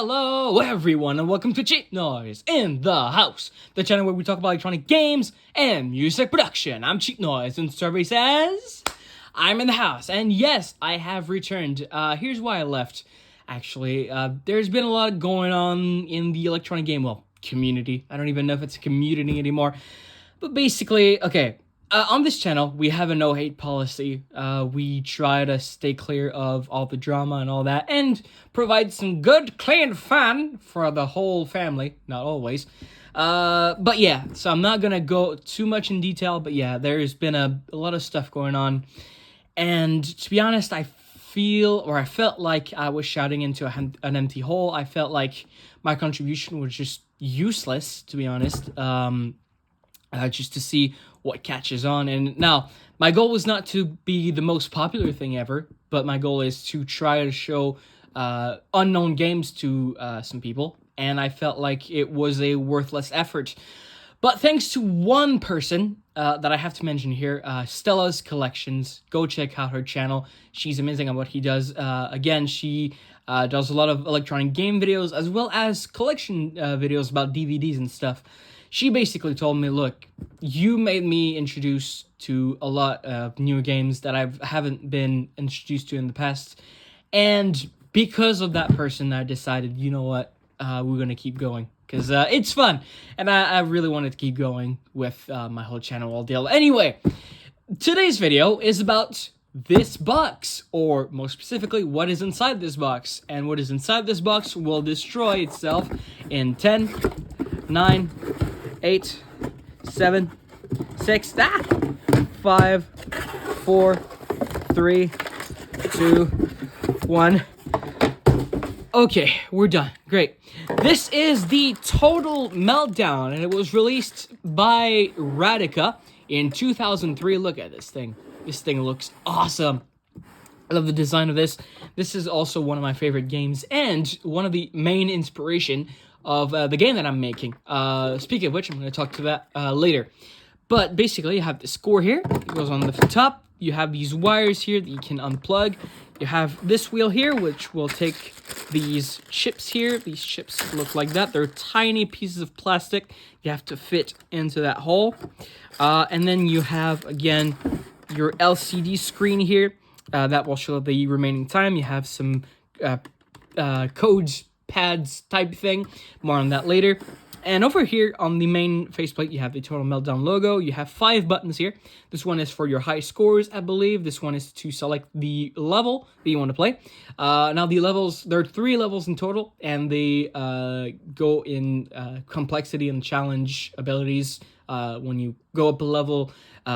Hello everyone and welcome to Cheap Noise in the House, the channel where we talk about electronic games and music production. I'm Cheap Noise and survey says I'm in the house, and yes, I have returned. Here's why I left. Actually, there's been a lot going on in the electronic game, community. I don't even know if it's a community anymore. But basically, okay, on this channel, we have a no-hate policy. We try to stay clear of all the drama and all that, and provide some good, clean fun for the whole family. Not always. But yeah, so I'm not gonna go too much in detail, but yeah, there's been a lot of stuff going on. And to be honest, I felt like I was shouting into an empty hole. I felt like my contribution was just useless, to be honest. Just to see what catches on. And now, my goal was not to be the most popular thing ever, but my goal is to try to show unknown games to some people, and I felt like it was a worthless effort. But thanks to one person that I have to mention here, Stella's Collections. Go check out her channel. She's amazing at what he does. Again, she does a lot of electronic game videos as well as collection videos about DVDs and stuff. She basically told me, look, you made me introduced to a lot of new games that I haven't been introduced to in the past. And because of that person, I decided, you know what, we're going to keep going. Because it's fun. And I really wanted to keep going with my whole channel all deal. Anyway, today's video is about this box. Or more specifically, what is inside this box. And what is inside this box will destroy itself in 10, 9... 8, 7, 6, 5, 4, 3, 2, 1. Okay, we're done. Great. This is the Total Meltdown, and it was released by Radica in 2003. Look at this thing. This thing looks awesome. I love the design of this. This is also one of my favorite games, and one of the main inspiration of the game that I'm making. Speaking of which, I'm going to talk to that later. But basically, you have the score here. It goes on the top. You have these wires here that you can unplug. You have this wheel here, which will take these chips here. These chips look like that. They're tiny pieces of plastic. You have to fit into that hole. And then you have, again, your LCD screen here. That will show the remaining time. You have some codes, pads type thing. More on that later. And over here on the main faceplate, you have the Total Meltdown logo. You have 5 buttons here. This one is for your high scores, I believe. This one is to select the level that you want to play. Now the levels, there are 3 levels in total, and they go in complexity and challenge abilities. When you go up a level,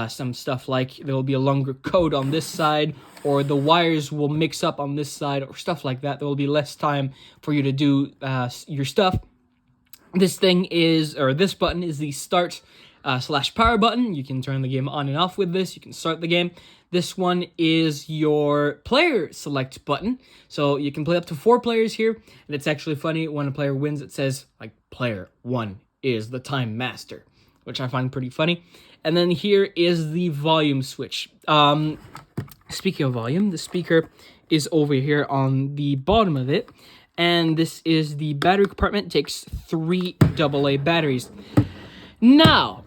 some stuff like there will be a longer code on this side, or the wires will mix up on this side, or stuff like that. There will be less time for you to do your stuff. This thing is, or this button is the start / power button. You can turn the game on and off with this. You can start the game. This one is your player select button. So you can play up to 4 players here. And it's actually funny, when a player wins, it says, like, player 1 is the time master, which I find pretty funny. And then here is the volume switch. Speaking of volume, the speaker is over here on the bottom of it. And this is the battery compartment. It takes 3 AA batteries. Now,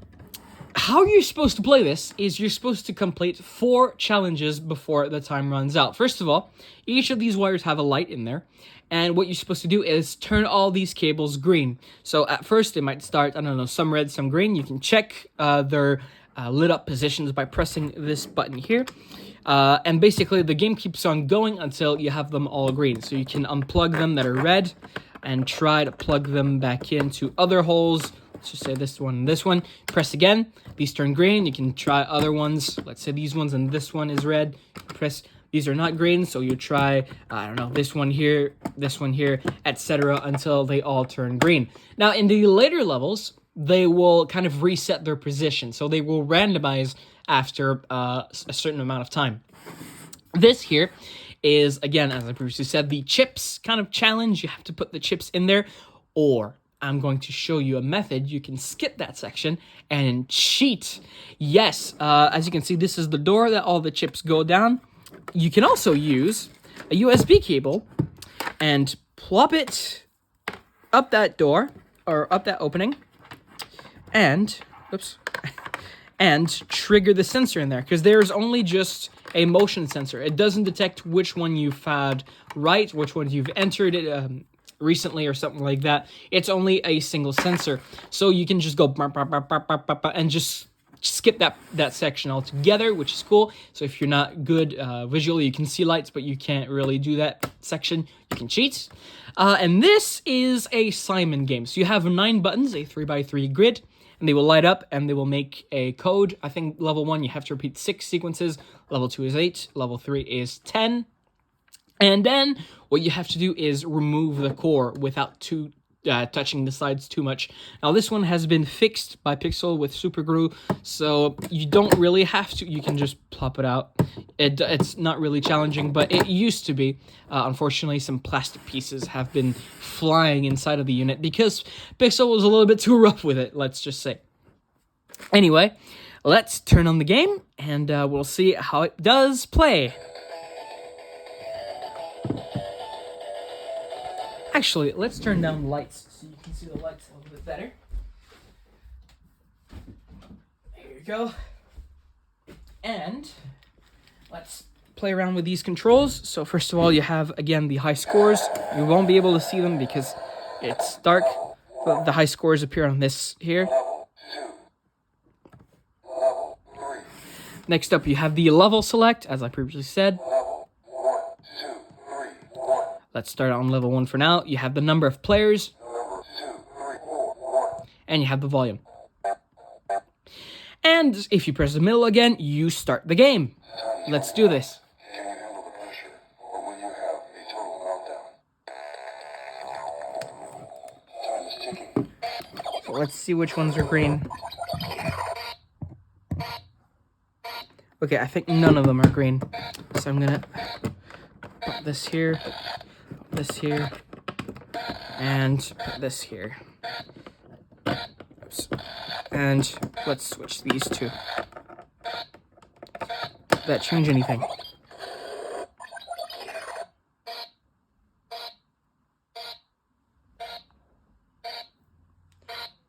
how you're supposed to play this is you're supposed to complete 4 challenges before the time runs out. First of all, each of these wires have a light in there. And what you're supposed to do is turn all these cables green. So at first, it might start, I don't know, some red, some green. You can check their lit up positions by pressing this button here. And basically, the game keeps on going until you have them all green. So you can unplug them that are red and try to plug them back into other holes. Let's just say this one and this one. Press again. These turn green. You can try other ones. Let's say these ones and this one is red. Press. These are not green, so you try, I don't know, this one here, etc. until they all turn green. Now, in the later levels, they will kind of reset their position. So they will randomize after a certain amount of time. This here is, again, as I previously said, the chips kind of challenge. You have to put the chips in there, or I'm going to show you a method. You can skip that section and cheat. Yes, as you can see, this is the door that all the chips go down. You can also use a USB cable and plop it up that door, or up that opening, and, oops, and trigger the sensor in there, because there's only just a motion sensor. It doesn't detect which one you've had right, which ones you've entered it recently or something like that. It's only a single sensor. So you can just go and just skip that section altogether, which is cool. So if you're not good visually, you can see lights, but you can't really do that section. You can cheat. And this is a Simon game. So you have 9 buttons, a 3x3 grid, and they will light up and they will make a code. I think level 1, you have to repeat 6 sequences. Level 2 is 8. Level 3 is 10. And then what you have to do is remove the core without touching the sides too much. Now this one has been fixed by Pixel with super glue, so you don't really have to. You can just plop it out. It's not really challenging, but it used to be. Unfortunately, some plastic pieces have been flying inside of the unit because Pixel was a little bit too rough with it, let's just say. Anyway, let's turn on the game, and we'll see how it does play. Actually, let's turn down the lights so you can see the lights a little bit better. There you go. And let's play around with these controls. So first of all, you have, again, the high scores. You won't be able to see them because it's dark, but the high scores appear on this here. Next up, you have the level select, as I previously said. Let's start on level 1 for now. You have the number of players. And you have the volume. And if you press the middle again, you start the game. Let's do this. Can you handle the pressure, or will you have a total meltdown? Time is ticking. So let's see which ones are green. Okay, I think none of them are green. So I'm gonna put this here. This here, and this here. Oops. And let's switch these two. Did that change anything?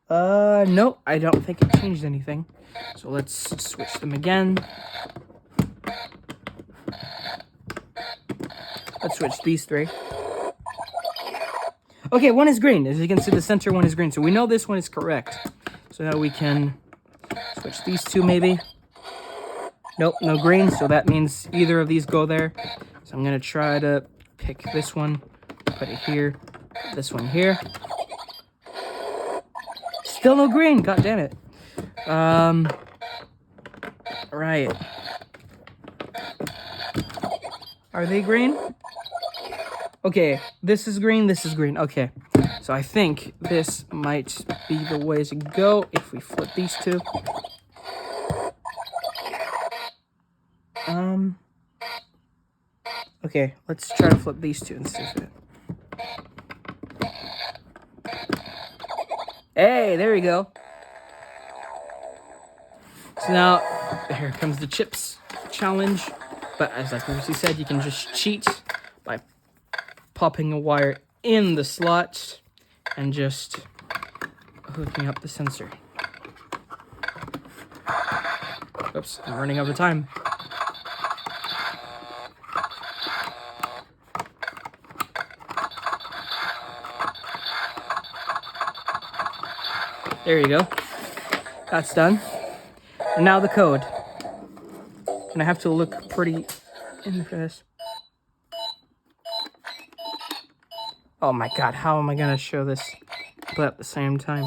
No, I don't think it changed anything. So let's switch them again. Let's switch these 3. Okay, one is green. As you can see, the center one is green. So we know this one is correct. So now we can switch these 2 maybe. Nope, no green. So that means either of these go there. So I'm going to try to pick this one, put it here, this one here. Still no green. God damn it. Right. Are they green? Okay, this is green, this is green. Okay, so I think this might be the way to go if we flip these 2. Okay, let's try to flip these 2 and see if it... Hey, there we go. So now, here comes the chips challenge. But as I previously said, you can just cheat by popping a wire in the slot and just hooking up the sensor. Oops, I'm running out of time. There you go. That's done. And now the code. And I have to look pretty in for this. Oh my god, how am I gonna show this but at the same time?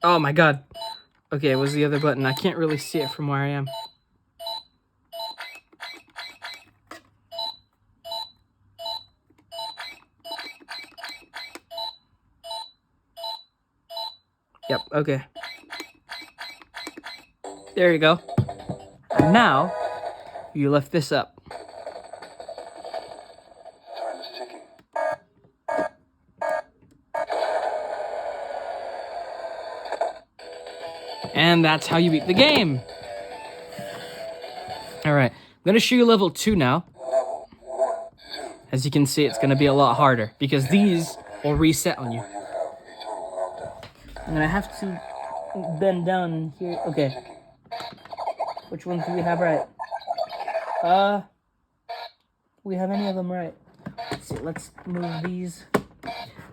Oh my god. Okay, it was the other button. I can't really see it from where I am. Yep, okay. There you go. And now, you lift this up. Time is ticking. And that's how you beat the game. Alright, I'm going to show you level 2 now. Level 1, 2. As you can see, it's going to be a lot harder because these will reset on you. When you have a total meltdown. I'm going to have to bend down here. Okay. Which ones do we have right? We have any of them right. Let's see, let's move these.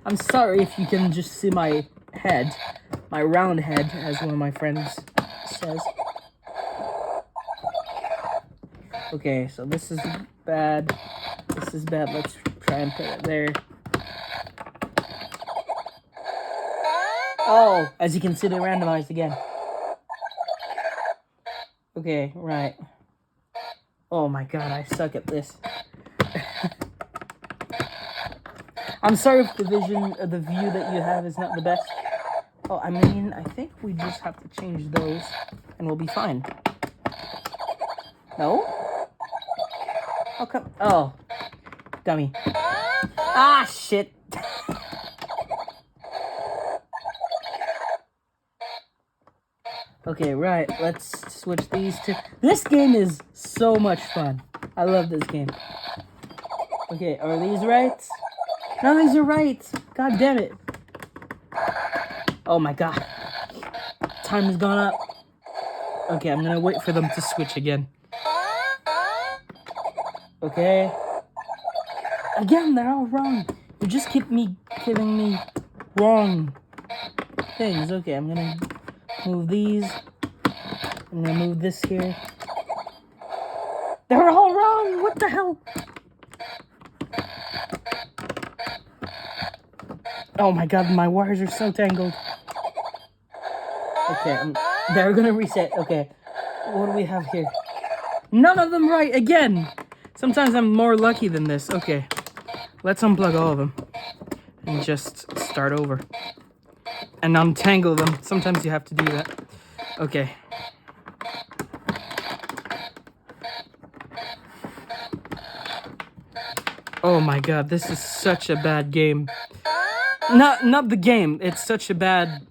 I'm sorry if you can just see my head. My round head, as one of my friends says. Okay, so this is bad. This is bad. Let's try and put it there. Oh, as you can see, they randomized again. Okay, right. Oh my god, I suck at this. I'm sorry if the vision or the view that you have is not the best. Oh, I mean, I think we just have to change those and we'll be fine. No? How come? Oh, dummy. Ah, shit. Okay, right, let's switch these two. This game is so much fun. I love this game. Okay, are these right? No, these are right. God damn it. Oh my god. Time has gone up. Okay, I'm gonna wait for them to switch again. Okay. Again, they're all wrong. You just keep giving me wrong things. Okay, I'm gonna move these. I'm gonna move this here. They're all wrong! What the hell? Oh my god, my wires are so tangled. Okay, they're gonna reset. Okay, what do we have here? None of them right again! Sometimes I'm more lucky than this. Okay, let's unplug all of them and just start over. And untangle them. Sometimes you have to do that. Okay. Oh my god, this is such a bad game. Not the game, it's such a bad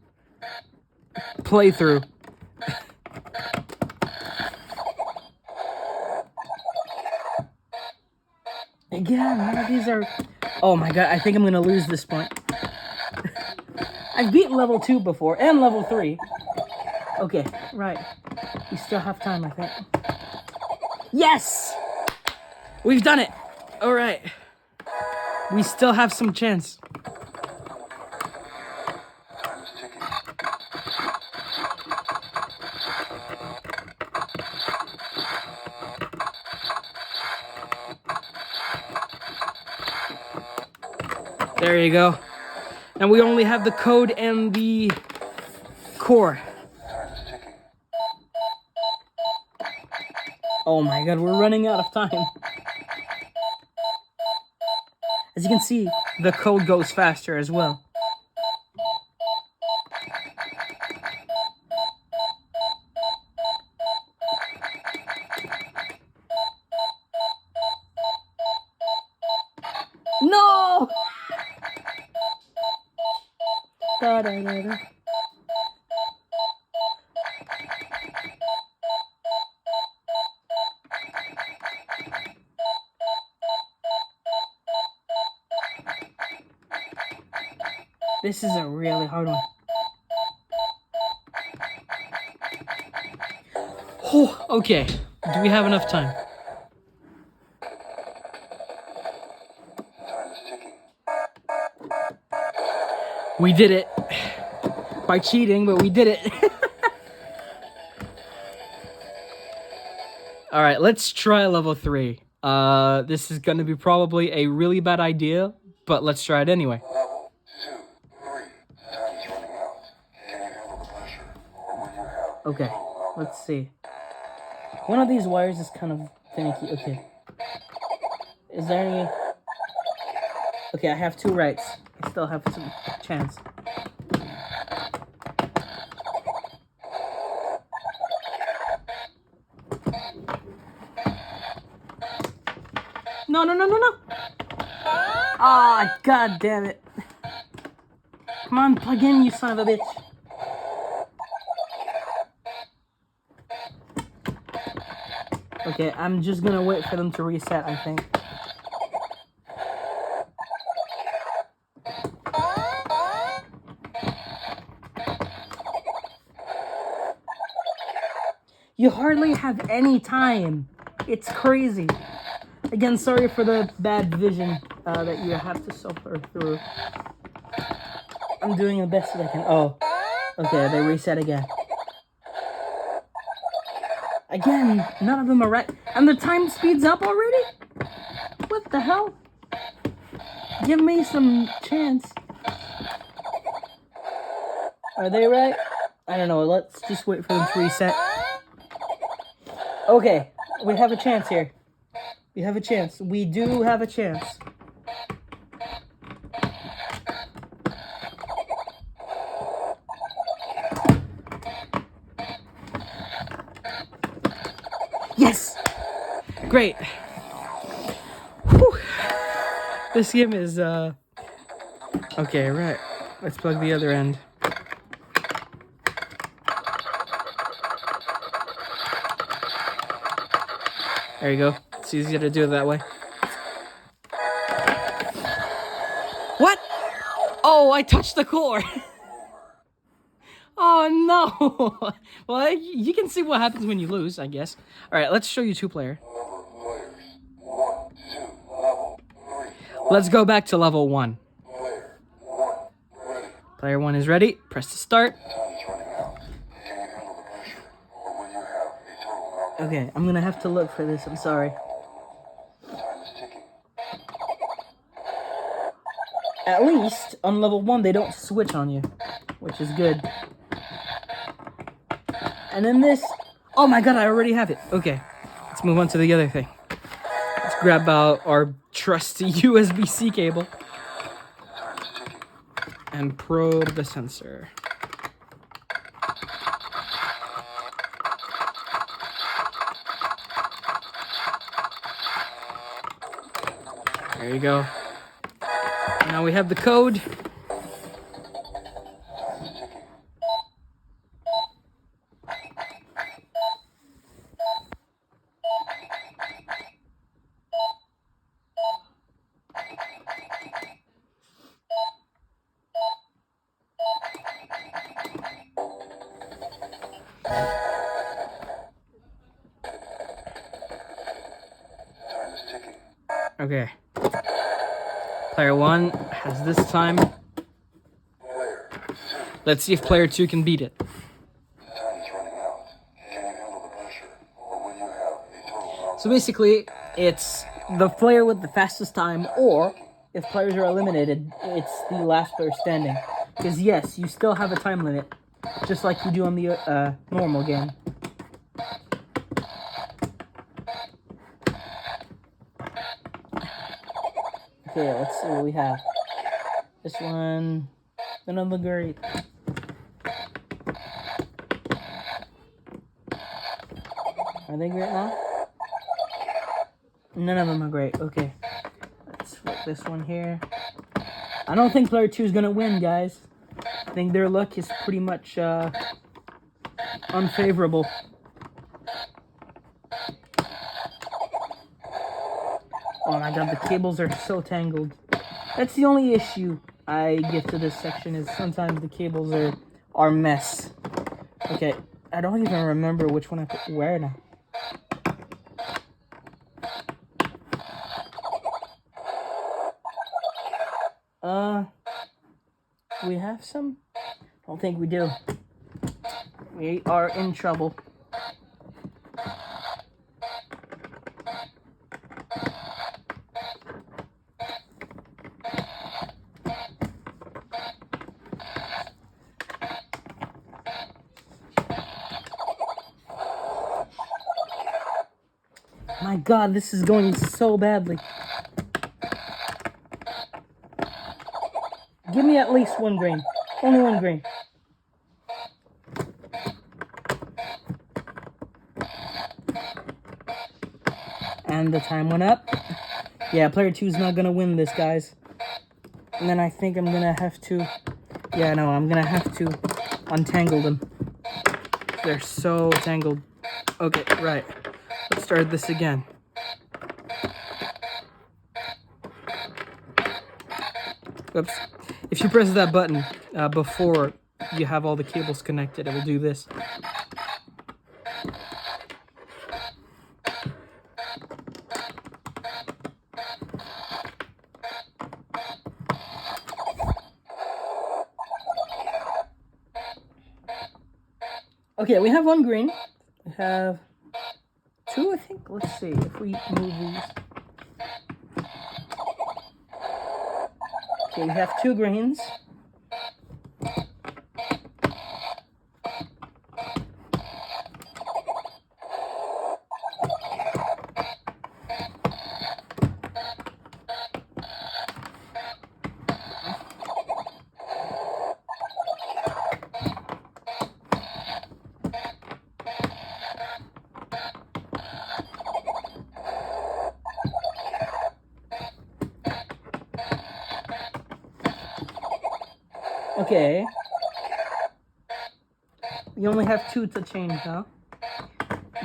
playthrough. Again, none of these are... Oh my god, I think I'm gonna lose this point. I've beaten level 2 before, and level 3. Okay, right. We still have time, I think. Yes! We've done it! Alright. We still have some chance. Time is ticking. There you go. And we only have the code and the core. Time is ticking. Oh my god, we're running out of time. As you can see, the code goes faster as well. No! Da, da, da, da. This is a really hard one. Oh, okay. Do we have enough time? Time is ticking. We did it. By cheating, but we did it. Alright, let's try level 3. This is gonna be probably a really bad idea, but let's try it anyway. Level 2, 3. Time is running out. Can you handle the pressure? Or will you have a Okay, total meltdown? let's see. One of these wires is kind of finicky. Okay. Is there any... Okay, I have 2 rights. I still have some chance. No, no, no, no, no! Ah, god damn it. Come on, plug in, you son of a bitch. Okay, I'm just gonna wait for them to reset, I think. You hardly have any time. It's crazy. Again, sorry for the bad vision that you have to suffer through. I'm doing the best that I can. Oh, okay, they reset again. Again, none of them are right. And the time speeds up already? What the hell? Give me some chance. Are they right? I don't know. Let's just wait for them to reset. Okay, we have a chance here. We have a chance. We do have a chance. Yes! Great. Whew. This game is, Okay, right. Let's plug the other end. There you go. It's easier to do it that way. What? Oh, I touched the core. Oh, no. Well, you can see what happens when you lose, I guess. All right, let's show you two-player. Number of players. 1, 2, level 3. Let's go back to level 1. Player 1, ready. Player 1 is ready. Press to start. Time is running out. Can you handle the pressure, or will you have a total meltdown? Okay, I'm gonna have to look for this. I'm sorry. Time is ticking. At least on level 1, they don't switch on you, which is good. And then this. Oh my god, I already have it. Okay, let's move on to the other thing. Let's grab out our trusty USB-C cable Time is ticking. and probe the sensor. There you go. Now we have the code. Time is ticking. Time is ticking. Okay. Player 1 has this time. Player 2. Let's see if player 2 can beat it. Time is running out. Can you handle the pressure, or will you have a total meltdown? So basically, it's the player with the fastest time, or if players are eliminated, it's the last player standing. Because yes, you still have a time limit, just like you do on the normal game. Okay, let's see what we have. This one, gonna look great. Are they great now? None of them are great. Okay, let's flip this one here. I don't think player 2 is gonna win, guys. I think their luck is pretty much unfavorable. Oh my god, the cables are so tangled. That's the only issue I get to this section, is sometimes the cables are mess. Okay, I don't even remember which one I put where now. We have some? I don't think we do. We are in trouble. My god, this is going so badly. Give me at least 1 grain. Only 1 grain. And the time went up. Yeah, player 2 is not gonna win this, guys. And then I think I'm gonna have to... Yeah, no, I'm gonna have to untangle them. They're so tangled. Okay, right. Let's start this again. Oops. If you press that button before you have all the cables connected, it will do this. Okay, we have one green. We have two, I think. Let's see if we move these. Okay, we have two greens. Okay. You only have two to change, huh?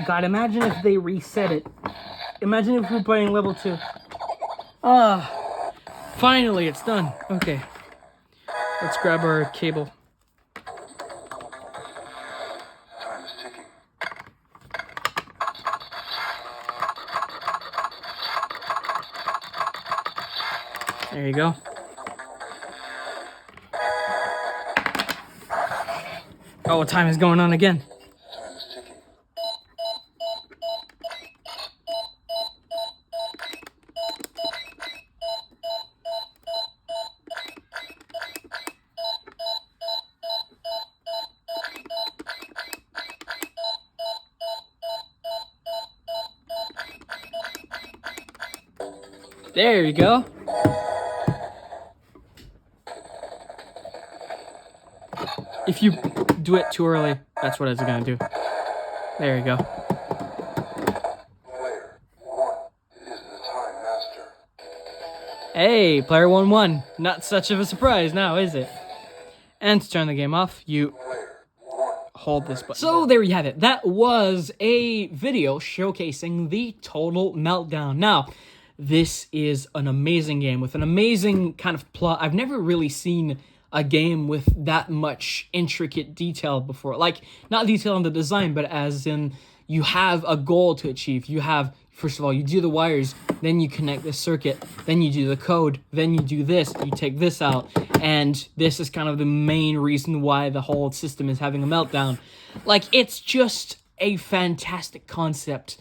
God, imagine if they reset it. Imagine if we're playing level 2. Ah, finally it's done. Okay. Let's grab our cable. Time is ticking. There you go. Oh, time is going on again. Time is ticking. There you go. If you do it too early, that's what it's gonna do. There you go. Player 1 is the time master. Hey, player 1 won. Not such of a surprise now, is it? And to turn the game off, you Player 1. hold this button. So there you have it. That was a video showcasing the Total Meltdown. Now, this is an amazing game with an amazing kind of plot. I've never really seen a game with that much intricate detail before. Like, not detail in the design, but as in you have a goal to achieve. You have, first of all, you do the wires, then you connect the circuit, then you do the code, then you do this, you take this out, and this is kind of the main reason why the whole system is having a meltdown. Like, it's just a fantastic concept.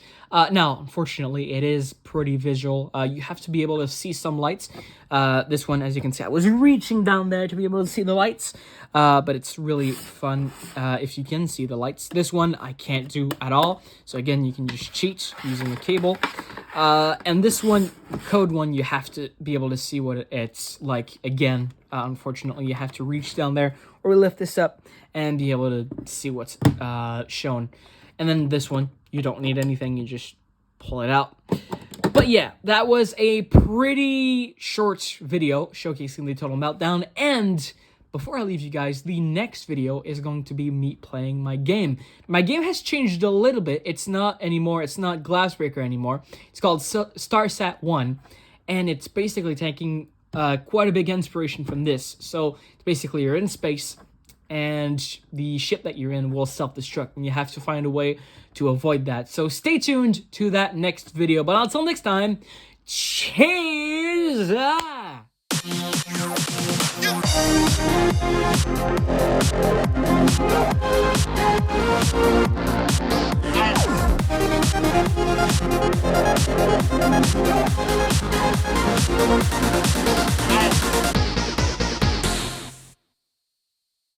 Now, unfortunately, it is pretty visual. You have to be able to see some lights. This one, as you can see, I was reaching down there to be able to see the lights, but it's really fun if you can see the lights. This one, I can't do at all. So again, you can just cheat using the cable. And this one, code one, you have to be able to see what it's like. Again, unfortunately, you have to reach down there or lift this up and be able to see what's shown. And then this one, you don't need anything, you just pull it out. But yeah, that was a pretty short video showcasing the Total Meltdown. And before I leave you guys, the next video is going to be me playing my game. My game has changed a little bit. It's not Glassbreaker anymore. It's called StarSat 1. And it's basically taking quite a big inspiration from this. So it's basically you're in space, and the ship that you're in will self-destruct, and you have to find a way to avoid that. So stay tuned to that next video. But until next time, cheers! Ah!